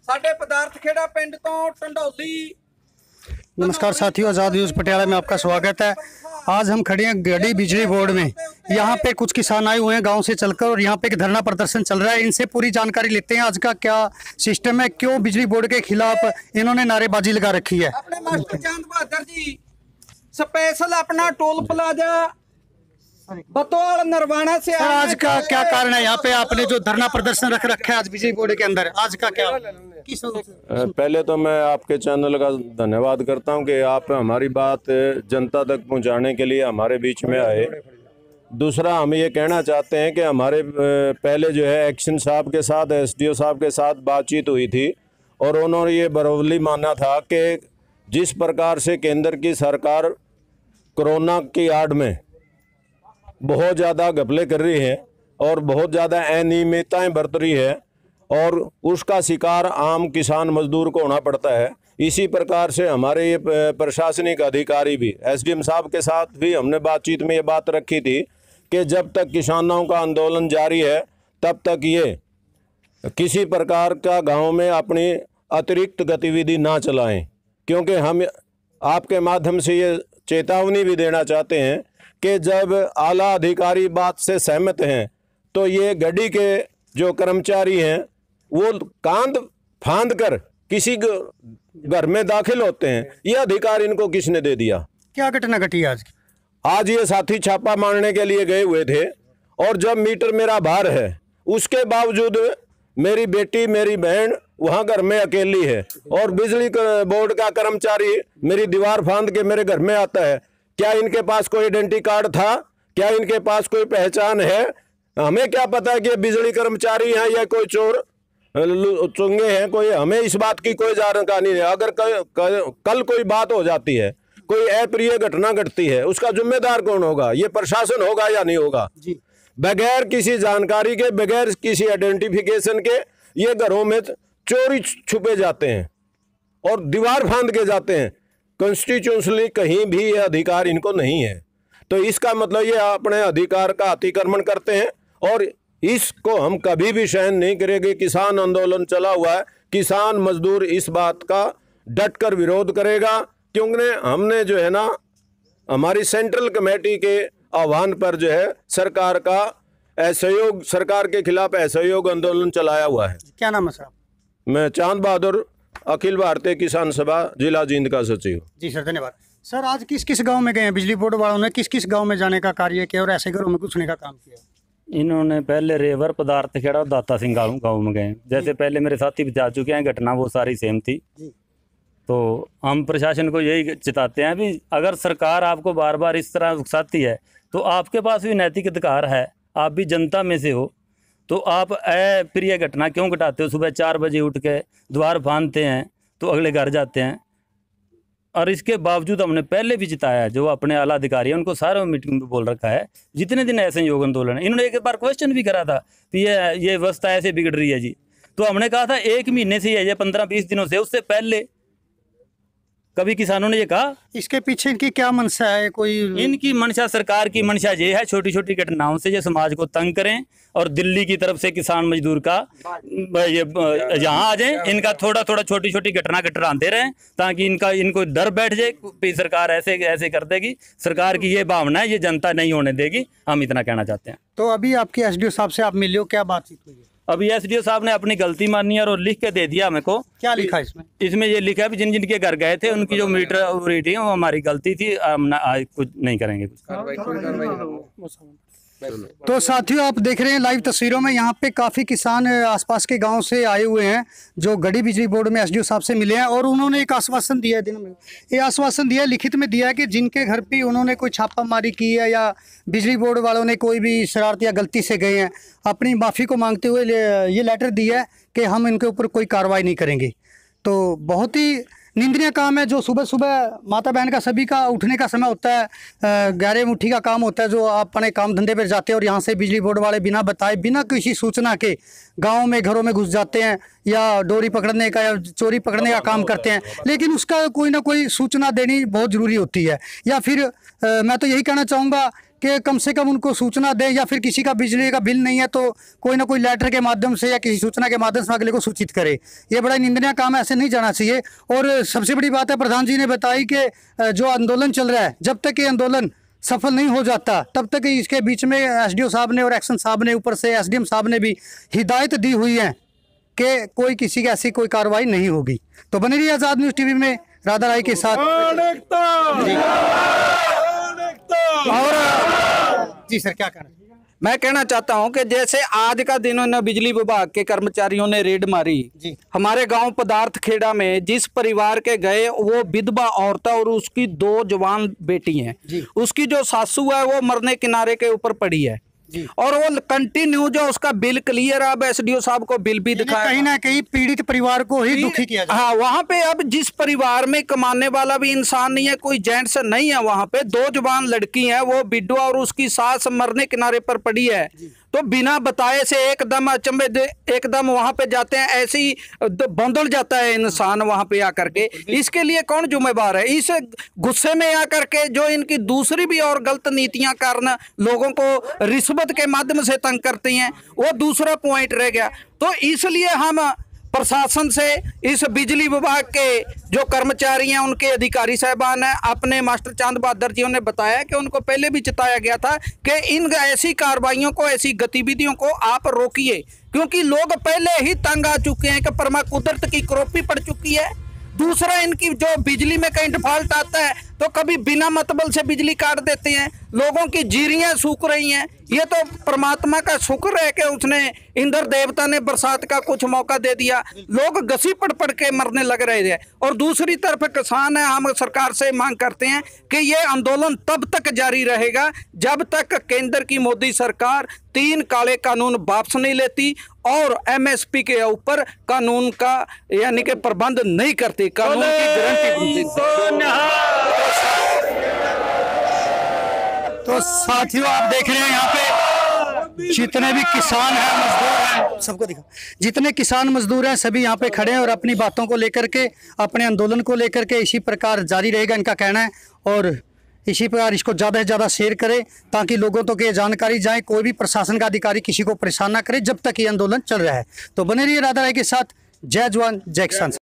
साडे पदार्थ खेड़ा पिंड तो ढंडोली। नमस्कार साथियों, आज़ाद न्यूज़ पटियाला में आपका स्वागत है। आज हम खड़े हैं गढ़ी बिजली बोर्ड में। यहाँ पे कुछ किसान आए हुए हैं गांव से चलकर और यहाँ पे एक धरना प्रदर्शन चल रहा है। इनसे पूरी जानकारी लेते हैं आज का क्या सिस्टम है, क्यों बिजली बोर्ड के खिलाफ इन्होंने नारेबाजी लगा रखी है। अपने मास्टर चांद बहादुर जी स्पेशल अपना टोल प्लाजा बतौर नरवाना से सर, आज का क्या कारण है यहाँ पे आपने जो धरना प्रदर्शन रख रखा है आज बिजली बोर्ड के अंदर, आज का क्या किस? पहले तो मैं आपके चैनल का धन्यवाद करता हूं कि आप हमारी बात जनता तक पहुंचाने के लिए हमारे बीच में आए। दूसरा, हम ये कहना चाहते हैं कि हमारे पहले जो है एक्शन साहब के साथ, एसडीओ साहब के साथ बातचीत हुई थी और उन्होंने ये बरोबली माना था कि जिस प्रकार से केंद्र की सरकार कोरोना की आड़ में बहुत ज़्यादा घपले कर रही है और बहुत ज़्यादा अनियमितताएं बरत रही है और उसका शिकार आम किसान मजदूर को होना पड़ता है, इसी प्रकार से हमारे ये प्रशासनिक अधिकारी भी, एसडीएम साहब के साथ भी हमने बातचीत में ये बात रखी थी कि जब तक किसानों का आंदोलन जारी है तब तक ये किसी प्रकार का गांव में अपनी अतिरिक्त गतिविधि ना चलाएं, क्योंकि हम आपके माध्यम से ये चेतावनी भी देना चाहते हैं कि जब आला अधिकारी बात से सहमत हैं तो ये गढ़ी के जो कर्मचारी हैं वो कांद फांद कर किसी घर में दाखिल होते हैं। ये अधिकार इनको किसने दे दिया? क्या घटना घटी आज की? आज ये साथी छापा मारने के लिए गए हुए थे और जब मीटर मेरा बाहर है उसके बावजूद मेरी बेटी, मेरी बहन वहाँ घर में अकेली है और बिजली बोर्ड का कर्मचारी मेरी दीवार फांद के मेरे घर में आता है। क्या इनके पास कोई आइडेंटिटी कार्ड था? क्या इनके पास कोई पहचान है? हमें क्या पता कि बिजली कर्मचारी हैं या कोई चोर चुंगे हैं, कोई हमें इस बात की कोई जानकारी नहीं है। अगर कल कोई बात हो जाती है, कोई अप्रिय घटना घटती है, उसका जिम्मेदार कौन होगा? ये प्रशासन होगा या नहीं होगा? बगैर किसी जानकारी के, बगैर किसी आइडेंटिफिकेशन के ये घरों में चोरी छुपे जाते हैं और दीवार फांद के जाते हैं। कॉन्स्टिट्यूशनली कहीं भी ये अधिकार इनको नहीं है, तो इसका मतलब ये अपने अधिकार का अतिक्रमण करते हैं और इसको हम कभी भी सहन नहीं करेंगे। किसान आंदोलन चला हुआ है, किसान मजदूर इस बात का डटकर विरोध करेगा, क्योंकि हमने जो है ना हमारी सेंट्रल कमेटी के आह्वान पर जो है सरकार का असहयोग, सरकार के खिलाफ असहयोग आंदोलन चलाया हुआ है। क्या नाम है सर? मैं चांद बहादुर, अखिल भारतीय किसान सभा जिला जींद का सचिव। जी सर, धन्यवाद। सर, आज किस किस गांव में गए हैं बिजली बोर्ड वालों ने? किस किस गांव में जाने का कार्य किया और ऐसे घरों में घुसने का काम किया? इन्होंने पहले रेवर, पदार्थ खेड़ा और दाता सिंह गाँव में गए। जैसे पहले मेरे साथी बता चुके हैं, घटना वो सारी सेम थी। तो हम प्रशासन को यही चिताते हैं भी अगर सरकार आपको बार बार इस तरह उकसाती है तो आपके पास भी नैतिक अधिकार है, आप भी जनता में से हो, तो आप अप्रिय घटना क्यों घटाते हो? सुबह 4 बजे उठ के द्वार फांदते हैं तो अगले घर जाते हैं। और इसके बावजूद हमने पहले भी जिताया, जो अपने आला अधिकारी हैं उनको सारे मीटिंग में बोल रखा है, जितने दिन ऐसे योग आंदोलन है। इन्होंने एक बार क्वेश्चन भी करा था कि ये व्यवस्था ऐसे बिगड़ रही है जी, तो हमने कहा था 1 महीने से है, ये 15-20 दिनों से, उससे पहले कभी किसानों ने ये कहा? इसके पीछे इनकी क्या मंशा है? कोई इनकी मंशा, सरकार की मंशा ये है छोटी छोटी घटनाओं से ये समाज को तंग करें और दिल्ली की तरफ से किसान मजदूर का ये यहाँ आ जाए, इनका थोड़ा थोड़ा छोटी छोटी घटना घटराते रहें ताकि इनको डर बैठ जाए, सरकार ऐसे ऐसे कर देगी। सरकार की ये भावना है, ये जनता नहीं होने देगी, हम इतना कहना चाहते हैं। तो अभी आपके एसडीओ साहब से आप मिले हो, क्या बातचीत हुई है? अभी एसडीओ साहब ने अपनी गलती मानी और लिख के दे दिया मेरे को। क्या लिखा है इसमें? इसमें ये लिखा है भी जिन जिनके घर गए थे उनकी जो मीटर रीडिंग वो हमारी गलती थी, हम कुछ नहीं करेंगे। तो साथियों, आप देख रहे हैं लाइव तस्वीरों में, यहाँ पे काफ़ी किसान आसपास के गांव से आए हुए हैं जो गढ़ी बिजली बोर्ड में एसडीओ साहब से मिले हैं और उन्होंने एक आश्वासन दिया है, दिन में ये आश्वासन दिया, लिखित में दिया है कि जिनके घर पे उन्होंने कोई छापामारी की है या बिजली बोर्ड वालों ने कोई भी शरारत या गलती से गए हैं, अपनी माफ़ी को मांगते हुए ये लेटर दिया है कि हम इनके ऊपर कोई कार्रवाई नहीं करेंगे। तो बहुत ही निंदनीय काम है जो सुबह सुबह माता बहन का सभी का उठने का समय होता है, 11 मुट्ठी का काम होता है, जो आप अपने काम धंधे पर जाते हैं और यहाँ से बिजली बोर्ड वाले बिना बताए, बिना किसी सूचना के गांव में घरों में घुस जाते हैं या डोरी पकड़ने का या चोरी पकड़ने का काम करते हैं। लेकिन उसका कोई ना कोई सूचना देनी बहुत ज़रूरी होती है। या फिर मैं तो यही कहना चाहूँगा कि कम से कम उनको सूचना दें, या फिर किसी का बिजली का बिल नहीं है तो कोई ना कोई लेटर के माध्यम से या किसी सूचना के माध्यम से अगले को सूचित करे। ये बड़ा निंदनीय काम है, ऐसे नहीं जाना चाहिए। और सबसे बड़ी बात है, प्रधान जी ने बताई कि जो आंदोलन चल रहा है, जब तक ये आंदोलन सफल नहीं हो जाता तब तक इसके बीच में एसडीओ साहब ने और एक्शन साहब ने, ऊपर से एसडीएम साहब ने भी हिदायत दी हुई है कि कोई किसी की ऐसी कोई कार्रवाई नहीं होगी। तो बनी रही आज़ाद न्यूज़ टीवी में राधा राय के साथ। और जी सर, क्या कहना? मैं कहना चाहता हूं कि जैसे आज का दिन उन्होंने बिजली विभाग के कर्मचारियों ने रेड मारी जी। हमारे गांव पदार्थ खेड़ा में, जिस परिवार के गए वो विधवा औरत और उसकी 2 जवान बेटी हैं। उसकी जो सासू है वो मरने किनारे के ऊपर पड़ी है और वो कंटिन्यू जो उसका बिल क्लियर, अब एसडीओ साहब को बिल भी दिखाया, कहीं ना कहीं पीड़ित परिवार को ही दुखी किया जाए। हाँ, वहाँ पे अब जिस परिवार में कमाने वाला भी इंसान नहीं है, कोई जेंट्स नहीं है, वहाँ पे 2 जवान लड़की हैं, वो विधवा और उसकी सास मरने किनारे पर पड़ी है। तो बिना बताए से एकदम अचंभे, एकदम वहां पे जाते हैं, ऐसे ही बंदल जाता है इंसान वहां पे आकर के। इसके लिए कौन जिम्मेदार है? इस गुस्से में आकर के जो इनकी दूसरी भी और गलत नीतियां कारण लोगों को रिश्वत के माध्यम से तंग करती हैं, वो दूसरा पॉइंट रह गया। तो इसलिए हम प्रशासन से, इस बिजली विभाग के जो कर्मचारी हैं, उनके अधिकारी साहबान हैं, अपने मास्टर चांद बहादुर जी ने बताया कि उनको पहले भी चिताया गया था कि इन ऐसी कार्रवाइयों को, ऐसी गतिविधियों को आप रोकिए, क्योंकि लोग पहले ही तंग आ चुके हैं कि परमा कुदरत की क्रोपी पड़ चुकी है। दूसरा, इनकी जो बिजली में कहीं डिफॉल्ट आता है तो कभी बिना मतलब से बिजली काट देते हैं, लोगों की जीरियां सूख रही हैं। ये तो परमात्मा का शुक्र है कि उसने, इंद्र देवता ने बरसात का कुछ मौका दे दिया, लोग घसी पड़ के मरने लग रहे थे। और दूसरी तरफ किसान है, हम सरकार से मांग करते हैं कि ये आंदोलन तब तक जारी रहेगा जब तक केंद्र की मोदी सरकार 3 काले कानून वापस नहीं लेती और एमएसपी के ऊपर कानून का यानी कि प्रबंध नहीं करती, कानून की गारंटी। तो साथियों, आप देख रहे हैं यहाँ पे जितने भी किसान हैं, मजदूर हैं, सबको दिखा, जितने किसान मजदूर हैं सभी यहाँ पे खड़े हैं और अपनी बातों को लेकर के, अपने आंदोलन को लेकर के इसी प्रकार जारी रहेगा, इनका कहना है। और इसी प्रकार इसको ज़्यादा से ज़्यादा शेयर करें ताकि लोगों तक ये जानकारी जाए, कोई भी प्रशासन का अधिकारी किसी को परेशान ना करे जब तक ये आंदोलन चल रहा है। तो बने रहिए राधा राय के साथ। जय जवान जय किसान।